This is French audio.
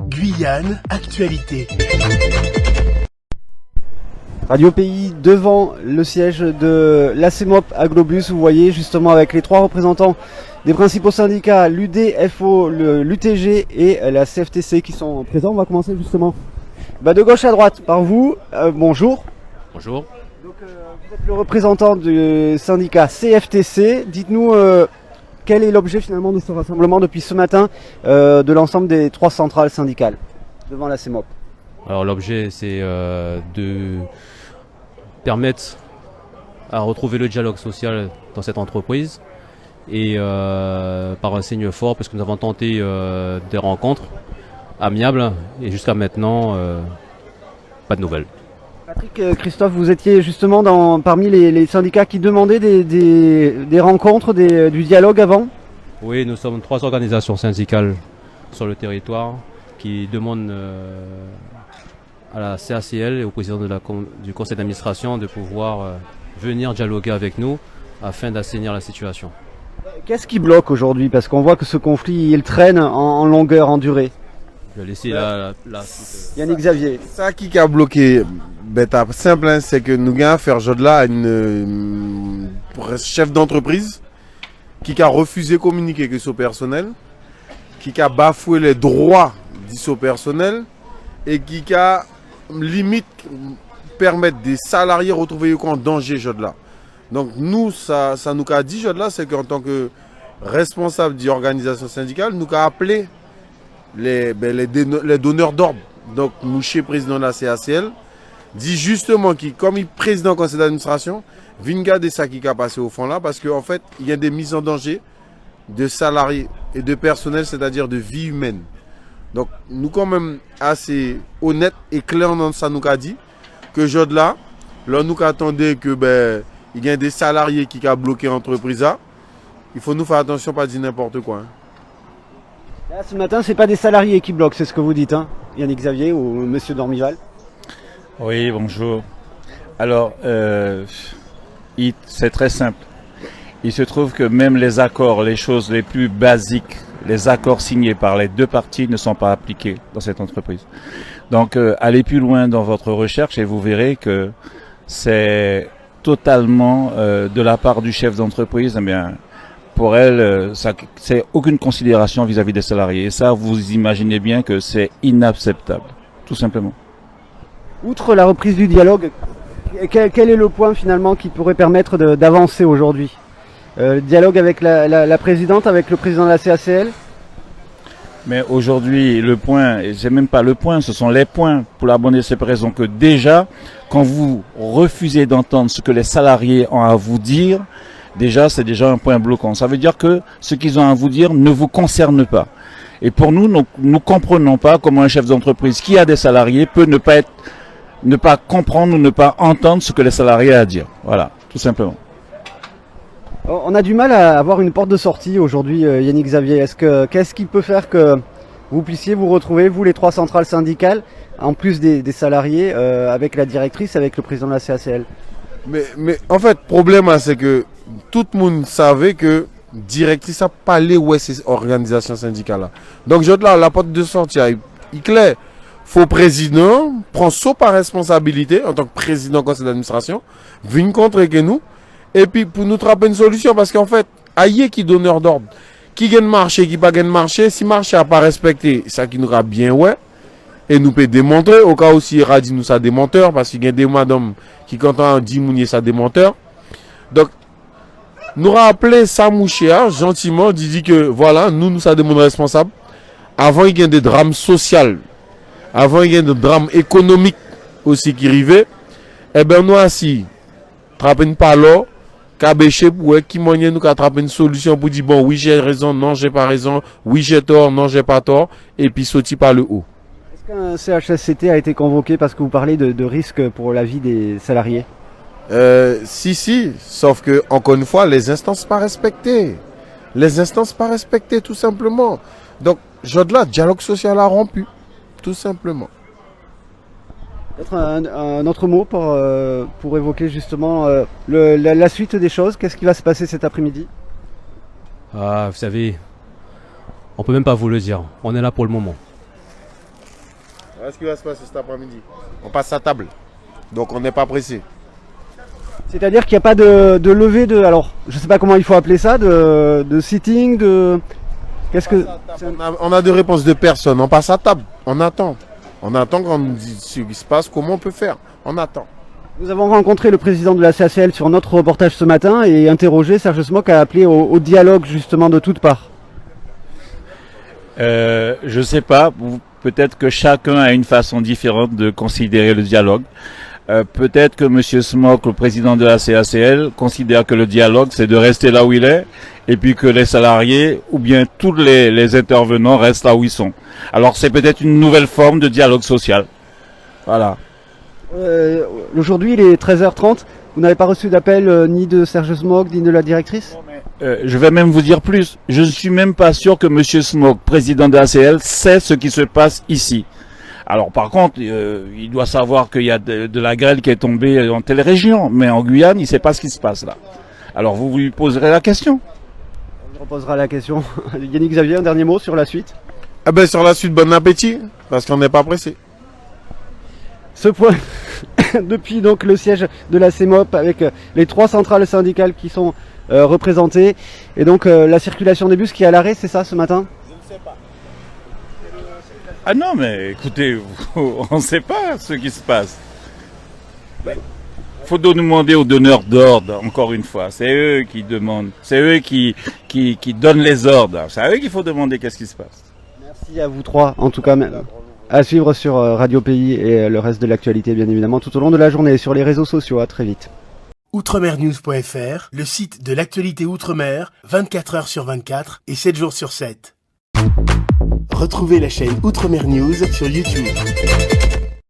Guyane, actualité. Radio Pays devant le siège de l'ACMOP à Globus, vous voyez justement avec les trois représentants des principaux syndicats, l'UDFO, l'UTG et la CFTC qui sont présents. On va commencer justement de gauche à droite par vous. Bonjour. Bonjour. Donc, vous êtes le représentant du syndicat CFTC. Dites-nous quel est l'objet finalement de ce rassemblement depuis ce matin de l'ensemble des trois centrales syndicales devant l'ACMOP. Alors l'objet c'est de permettre à retrouver le dialogue social dans cette entreprise et par un signe fort parce que nous avons tenté des rencontres amiables et jusqu'à maintenant pas de nouvelles. Patrick, Christophe, vous étiez justement parmi les syndicats qui demandaient des rencontres, du dialogue avant? Oui, nous sommes trois organisations syndicales sur le territoire qui demandent à la CACL et au président du conseil d'administration de pouvoir venir dialoguer avec nous afin d'assainir la situation. Qu'est-ce qui bloque aujourd'hui? Parce qu'on voit que ce conflit il traîne en longueur, en durée. Je vais laisser Yannick Xavier. Ça qui a bloqué, simple, c'est que nous avons affaire là à une chef d'entreprise qui a refusé de communiquer avec son personnel, qui a bafoué les droits de son personnel et qui a limite permettre des salariés retrouver en danger là. Donc nous, ça nous a dit là, c'est qu'en tant que responsable de l'organisation syndicale, nous avons appelé les donneurs d'ordre. Donc nous, chez le président de la CACL, dit justement qu'il, comme il est président du conseil d'administration, vient garder ça qui a passé au fond là, parce qu'en fait, il y a des mises en danger de salariés et de personnel, c'est-à-dire de vie humaine. Donc nous quand même assez honnêtes et clairs dans ça nous a dit que là nous attendait que il y a des salariés qui ont bloqué l'entreprise là. Il faut nous faire attention, pas dire n'importe quoi. Là, ce matin, c'est pas des salariés qui bloquent, c'est ce que vous dites, hein, Yannick Xavier ou Monsieur Dormival. Oui, bonjour. Alors, c'est très simple. Il se trouve que même les accords, les choses les plus basiques, les accords signés par les deux parties ne sont pas appliqués dans cette entreprise. Donc, allez plus loin dans votre recherche et vous verrez que c'est totalement de la part du chef d'entreprise, eh bien, pour elle, c'est aucune considération vis-à-vis des salariés. Et ça, vous imaginez bien que c'est inacceptable, tout simplement. Outre la reprise du dialogue, quel est le point finalement qui pourrait permettre d'avancer aujourd'hui? Le dialogue avec la présidente, avec le président de la CACL? Mais aujourd'hui, le point, et c'est même pas le point, ce sont les points, pour la bonne et simple raison que déjà, quand vous refusez d'entendre ce que les salariés ont à vous dire, déjà, c'est déjà un point bloquant. Ça veut dire que ce qu'ils ont à vous dire ne vous concerne pas. Et pour nous, nous comprenons pas comment un chef d'entreprise qui a des salariés peut ne pas comprendre ou ne pas entendre ce que les salariés ont à dire. Voilà, tout simplement. On a du mal à avoir une porte de sortie aujourd'hui, Yannick Xavier. Qu'est-ce qui peut faire que vous puissiez vous retrouver, vous les trois centrales syndicales, en plus des salariés, avec la directrice, avec le président de la CACL? Mais en fait, le problème, c'est que tout le monde savait que directrice n'a pas allé où est ces organisations syndicales-là. Donc, la porte de sortie, il est clair. Faut président prend son par responsabilité en tant que président du conseil d'administration, vient contre nous, et puis pour nous trouver une solution, parce qu'en fait, aïe qui donneur d'ordre, qui gagne marché, qui pas gagne marché, si marché n'a pas respecté, ça qui nous a bien ouais, et nous peut démontrer, au cas où si il dit nous ça démenteur, parce qu'il y a des madames qui quand on dit mounier ça démenteur. Donc, nous rappelé Samouchéa gentiment, dit que voilà, nous ça demande responsable. Avant il y a des drames sociaux, avant il y a des drames économiques aussi qui arrivaient, et bien nous ainsi, trappez pas là, cabéché pour qui moyen nous attraper une solution pour dire bon oui j'ai raison, non j'ai pas raison, oui j'ai tort, non j'ai pas tort, et puis sauter par le haut. Est-ce qu'un CHSCT a été convoqué parce que vous parlez de risques pour la vie des salariés? Si, sauf que, encore une fois, les instances pas respectées. Les instances pas respectées, tout simplement. Donc, là, dialogue social a rompu, tout simplement. Peut-être un autre mot pour évoquer justement la suite des choses. Qu'est-ce qui va se passer cet après-midi? Ah, vous savez, on peut même pas vous le dire. On est là pour le moment. Voilà ce qui va se passer cet après-midi. On passe à table. Donc on n'est pas pressé. C'est-à-dire qu'il n'y a pas de levée de... Alors, je ne sais pas comment il faut appeler ça, de sitting, de... Qu'est-ce que... On a des réponses de personne. On passe à table. On attend. On attend qu'on nous dise ce qui se passe, comment on peut faire. On attend. Nous avons rencontré le président de la CACL sur notre reportage ce matin et interrogé. Serge Smock a appelé au dialogue justement de toutes parts. Je sais pas, peut-être que chacun a une façon différente de considérer le dialogue. Peut-être que M. Smock, le président de la CACL, considère que le dialogue, c'est de rester là où il est, et puis que les salariés, ou bien tous les intervenants restent là où ils sont. Alors c'est peut-être une nouvelle forme de dialogue social. Voilà. Aujourd'hui, il est 13h30. Vous n'avez pas reçu d'appel ni de Serge Smock, ni de la directrice? Je vais même vous dire plus. Je ne suis même pas sûr que M. Smock, président de la CACL, sait ce qui se passe ici. Alors par contre, il doit savoir qu'il y a de la grêle qui est tombée dans telle région, mais en Guyane, il ne sait pas ce qui se passe là. Alors vous lui poserez la question. On reposera la question. Yannick Xavier, un dernier mot sur la suite? Ah ben sur la suite, bon appétit, parce qu'on n'est pas pressé. Ce point, depuis donc le siège de la CEMOP avec les 3 centrales syndicales qui sont représentées, et donc la circulation des bus qui est à l'arrêt, c'est ça ce matin? Ah non, mais écoutez, on ne sait pas ce qui se passe. Il faut demander aux donneurs d'ordre, encore une fois. C'est eux qui demandent. C'est eux qui donnent les ordres. C'est à eux qu'il faut demander qu'est-ce qui se passe. Merci à vous 3, en tout cas, à suivre sur Radio Pays et le reste de l'actualité, bien évidemment, tout au long de la journée, sur les réseaux sociaux. À très vite. Outremernews.fr, le site de l'actualité Outre-mer, 24 heures sur 24 et 7 jours sur 7. Retrouvez la chaîne Outremer News sur YouTube.